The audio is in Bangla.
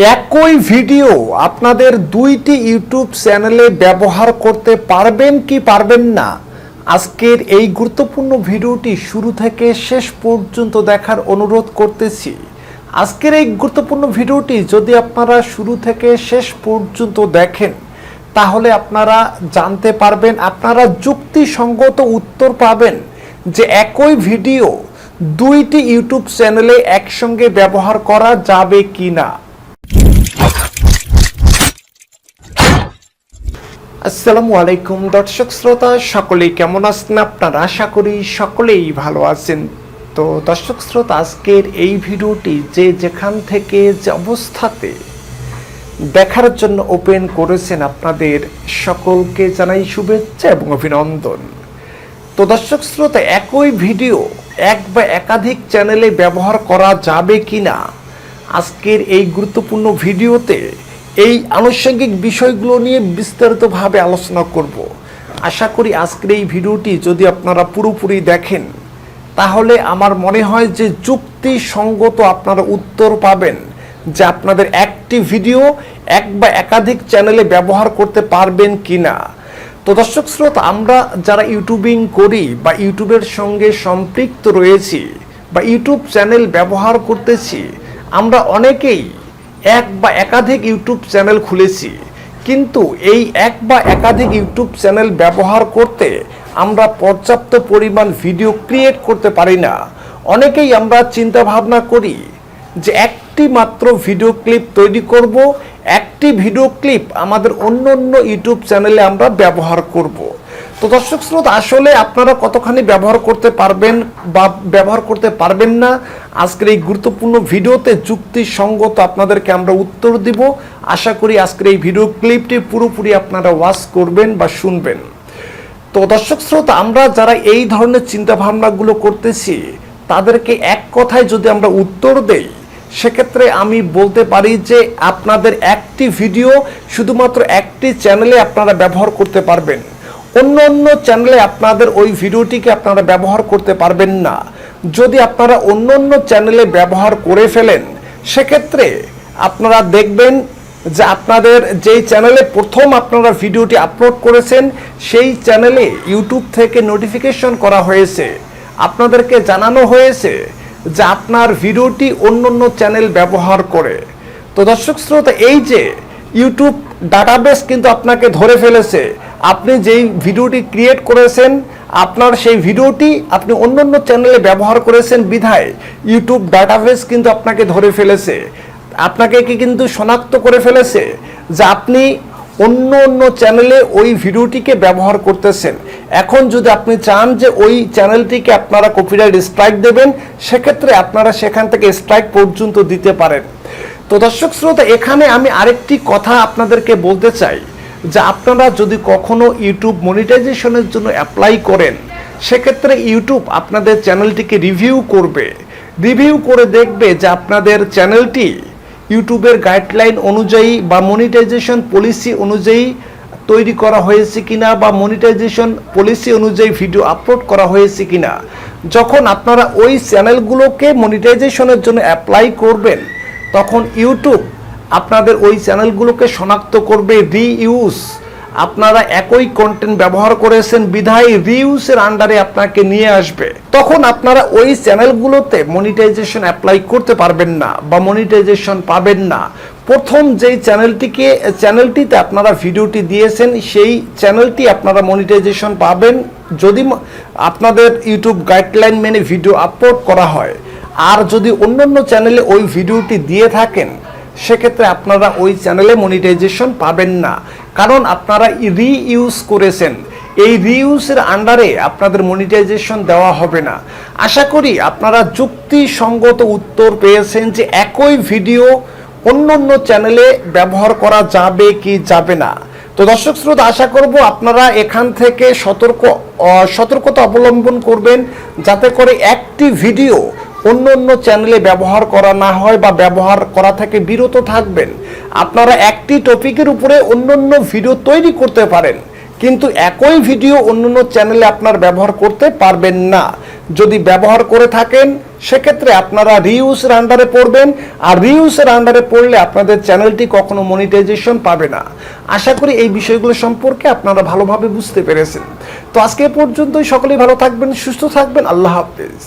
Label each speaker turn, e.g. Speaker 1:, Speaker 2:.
Speaker 1: একই ভিডিও আপনাদের দুইটি ইউটিউব চ্যানেলে ব্যবহার করতে পারবেন কি পারবেন না, আজকের এই গুরুত্বপূর্ণ ভিডিওটি শুরু থেকে শেষ পর্যন্ত দেখার অনুরোধ করতেছি। আজকের এই গুরুত্বপূর্ণ ভিডিওটি যদি আপনারা শুরু থেকে শেষ পর্যন্ত দেখেন তাহলে আপনারা জানতে পারবেন, আপনারা যুক্তিসঙ্গত উত্তর পাবেন যে একই ভিডিও দুইটি ইউটিউব চ্যানেলে একসঙ্গে ব্যবহার করা যাবে কি না। আসসালামু আলাইকুম দর্শক শ্রোতা, সকলেই কেমন আছেন আপনারা? আশা করি সকলেই ভালো আছেন। তো দর্শক শ্রোতা, আজকের এই ভিডিওটি যে যেখান থেকে যে অবস্থাতে দেখার জন্য ওপেন করেছেন আপনাদের সকলকে জানাই শুভেচ্ছা এবং অভিনন্দন। তো দর্শক শ্রোতা, একই ভিডিও এক বা একাধিক চ্যানেলে ব্যবহার করা যাবে কিনা, আজকের এই গুরুত্বপূর্ণ ভিডিওতে এই আনুষঙ্গিক বিষয়গুলো নিয়ে বিস্তারিতভাবে আলোচনা করব। আশা করি আজকের এই ভিডিওটি যদি আপনারা পুরোপুরি দেখেন তাহলে আমার মনে হয় যে যুক্তিসঙ্গত আপনারা উত্তর পাবেন যে আপনাদের একটি ভিডিও এক বা একাধিক চ্যানেলে ব্যবহার করতে পারবেন কিনা। তো দর্শক শ্রোতা, আমরা যারা ইউটিউবিং করি বা ইউটিউবের সঙ্গে সম্পৃক্ত রয়েছি বা ইউটিউব চ্যানেল ব্যবহার করতেছি, আমরা অনেকেই এক বা একাধিক ইউটিউব চ্যানেল খুলেছি, কিন্তু এই এক বা একাধিক ইউটিউব চ্যানেল ব্যবহার করতে আমরা পর্যাপ্ত পরিমাণ ভিডিও ক্রিয়েট করতে পারি না। অনেকেই আমরা চিন্তা ভাবনা করি যে একটি মাত্র ভিডিও ক্লিপ তৈরি করব, একটি ভিডিও ক্লিপ আমাদের অন্য অন্য ইউটিউব চ্যানেলে আমরা ব্যবহার করব। তো দর্শক শ্রোতা, আসলে আপনারা কতখানি ব্যবহার করতে পারবেন বা ব্যবহার করতে পারবেন না, আজকের এই গুরুত্বপূর্ণ ভিডিওতে যুক্তিসঙ্গত আপনাদেরকে আমরা উত্তর দিব। আশা করি আজকের এই ভিডিও ক্লিপটি পুরোপুরি আপনারা ওয়াচ করবেন বা শুনবেন। তো দর্শক শ্রোতা, আমরা যারা এই ধরনের চিন্তাভাবনাগুলো করতেছি তাদেরকে এক কথায় যদি আমরা উত্তর দেই, সেক্ষেত্রে আমি বলতে পারি যে আপনাদের একটি ভিডিও শুধুমাত্র একটি চ্যানেলে আপনারা ব্যবহার করতে পারবেন, অন্য অন্য চ্যানেলে আপনাদের ওই ভিডিওটিকে আপনারা ব্যবহার করতে পারবেন না। যদি আপনারা অন্য অন্য চ্যানেলে ব্যবহার করে ফেলেন, সেক্ষেত্রে আপনারা দেখবেন যে আপনাদের যেই চ্যানেলে প্রথম আপনারা ভিডিওটি আপলোড করেছেন সেই চ্যানেলে ইউটিউব থেকে নোটিফিকেশন করা হয়েছে, আপনাদেরকে জানানো হয়েছে যে আপনার ভিডিওটি অন্য অন্য চ্যানেল ব্যবহার করে। তো দর্শক শ্রোতা, এই যে ইউটিউব ডাটাবেস কিন্তু আপনাকে ধরে ফেলেছে, আপনি যেই ভিডিওটি ক্রিয়েট করেছেন আপনার সেই ভিডিওটি আপনি অন্য অন্য চ্যানেলে ব্যবহার করেছেন বিধায় ইউটিউব ডাটাবেস কিন্তু আপনাকে ধরে ফেলেছে, আপনাকে কি কিন্তু শনাক্ত করে ফেলেছে যে আপনি অন্য অন্য চ্যানেলে ওই ভিডিওটিকে ব্যবহার করতেছেন। এখন যদি আপনি চান যে ওই চ্যানেলটিকে আপনারা কপিরাইট স্ট্রাইক দেবেন, সেক্ষেত্রে আপনারা সেখান থেকে স্ট্রাইক পর্যন্ত দিতে পারেন। তো দর্শক শ্রোতা, এখানে আমি আরেকটি কথা আপনাদেরকে বলতে চাই যে আপনারা যদি কখনো ইউটিউব মনিটাইজেশনের জন্য অ্যাপ্লাই করেন, সেক্ষেত্রে ইউটিউব আপনাদের চ্যানেলটিকে রিভিউ করবে, রিভিউ করে দেখবে যে আপনাদের চ্যানেলটি ইউটিউবের গাইডলাইন অনুযায়ী বা মনিটাইজেশন পলিসি অনুযায়ী তৈরি করা হয়েছে কিনা বা মনিটাইজেশন পলিসি অনুযায়ী ভিডিও আপলোড করা হয়েছে কিনা। যখন আপনারা ওই চ্যানেলগুলোকে মনিটাইজেশনের জন্য অ্যাপ্লাই করবেন, তখন ইউটিউব আপনাদের ওই চ্যানেলগুলোকে শনাক্ত করবে রিইউজ, আপনারা একই কন্টেন্ট ব্যবহার করেছেন বিধায় রিইউজের আন্ডারে আপনাকে নিয়ে আসবে। তখন আপনারা ওই চ্যানেলগুলোতে মনিটাইজেশন অ্যাপ্লাই করতে পারবেন না বা মনিটাইজেশন পাবেন না। প্রথম যেই চ্যানেলটিতে আপনারা ভিডিওটি দিয়েছেন সেই চ্যানেলটি আপনারা মনিটাইজেশন পাবেন যদি আপনাদের ইউটিউব গাইডলাইন মেনে ভিডিও আপলোড করা হয়। আর যদি অন্যান্য চ্যানেলে ওই ভিডিওটি দিয়ে থাকেন, সেক্ষেত্রে আপনারা ওই চ্যানেলে মনিটাইজেশন পাবেন না, কারণ আপনারা রিইউজ করেছেন। এই রিইউজের আন্ডারে আপনাদের মনিটাইজেশন দেওয়া হবে না। আশা করি আপনারা যুক্তিসঙ্গত উত্তর পেয়েছেন যে একই ভিডিও অন্য অন্য চ্যানেলে ব্যবহার করা যাবে কি যাবে না। তো দর্শক শ্রোতা, আশা করব আপনারা এখান থেকে সতর্কতা অবলম্বন করবেন যাতে করে একটি ভিডিও অন্য অন্য চ্যানেলে ব্যবহার করা না হয় বা ব্যবহার করা থেকে বিরত থাকবেন। আপনারা একটি টপিকের উপরে অন্য অন্য ভিডিও তৈরি করতে পারেন, কিন্তু একই ভিডিও অন্য অন্য চ্যানেলে আপনার ব্যবহার করতে পারবেন না। যদি ব্যবহার করে থাকেন সেক্ষেত্রে আপনারা রিউজের আন্ডারে পড়বেন, আর রিউজের আন্ডারে পড়লে আপনাদের চ্যানেলটি কখনো মনিটাইজেশন পাবে না। আশা করি এই বিষয়গুলো সম্পর্কে আপনারা ভালোভাবে বুঝতে পেরেছেন। তো আজকে পর্যন্তই, সকলেই ভালো থাকবেন, সুস্থ থাকবেন, আল্লাহ হাফেজ।